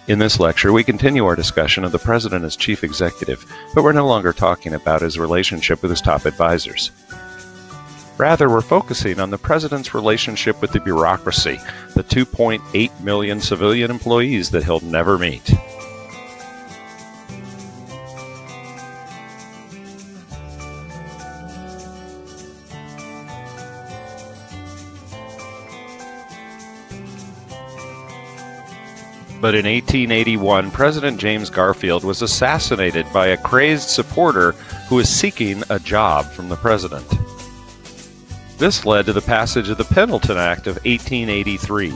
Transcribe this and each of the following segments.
In this lecture, we continue our discussion of the President as Chief Executive, but we're no longer talking about his relationship with his top advisors. Rather, we're focusing on the President's relationship with the bureaucracy, the 2.8 million civilian employees that he'll never meet. But in 1881, President James Garfield was assassinated by a crazed supporter who was seeking a job from the president. This led to the passage of the Pendleton Act of 1883.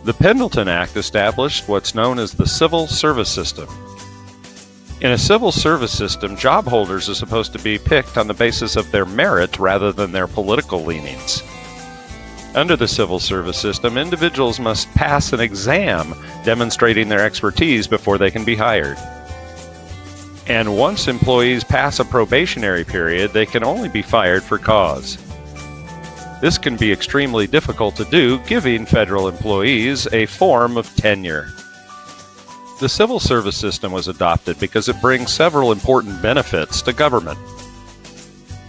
The Pendleton Act established what's known as the civil service system. In a civil service system, job holders are supposed to be picked on the basis of their merit rather than their political leanings. Under the civil service system, individuals must pass an exam demonstrating their expertise before they can be hired. And once employees pass a probationary period, they can only be fired for cause. This can be extremely difficult to do, giving federal employees a form of tenure. The civil service system was adopted because it brings several important benefits to government.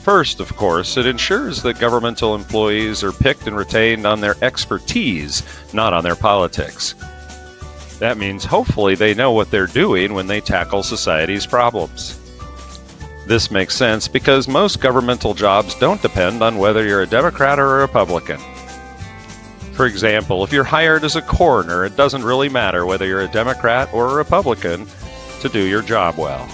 First, of course, it ensures that governmental employees are picked and retained on their expertise, not on their politics. That means hopefully they know what they're doing when they tackle society's problems. This makes sense because most governmental jobs don't depend on whether you're a Democrat or a Republican. For example, if you're hired as a coroner, it doesn't really matter whether you're a Democrat or a Republican to do your job well.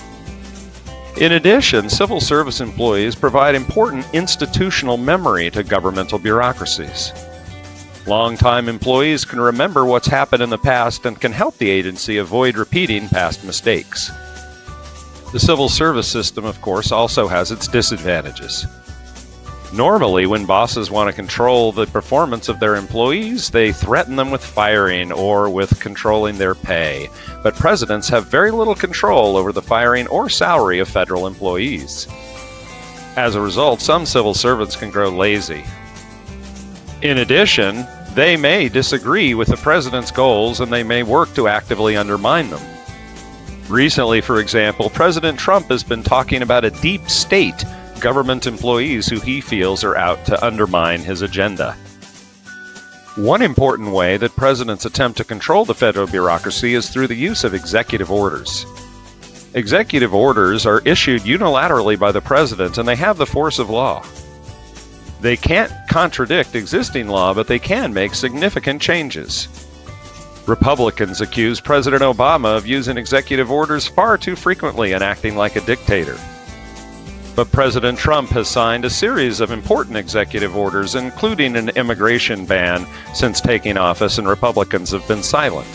In addition, civil service employees provide important institutional memory to governmental bureaucracies. Longtime employees can remember what's happened in the past and can help the agency avoid repeating past mistakes. The civil service system, of course, also has its disadvantages. Normally, when bosses want to control the performance of their employees, they threaten them with firing or with controlling their pay. But presidents have very little control over the firing or salary of federal employees. As a result, some civil servants can grow lazy. In addition, they may disagree with the president's goals and they may work to actively undermine them. Recently, for example, President Trump has been talking about a deep state government employees who he feels are out to undermine his agenda. One important way that presidents attempt to control the federal bureaucracy is through the use of executive orders. Executive orders are issued unilaterally by the president and they have the force of law. They can't contradict existing law, but they can make significant changes. Republicans accuse President Obama of using executive orders far too frequently and acting like a dictator. But President Trump has signed a series of important executive orders, including an immigration ban, since taking office, and Republicans have been silent.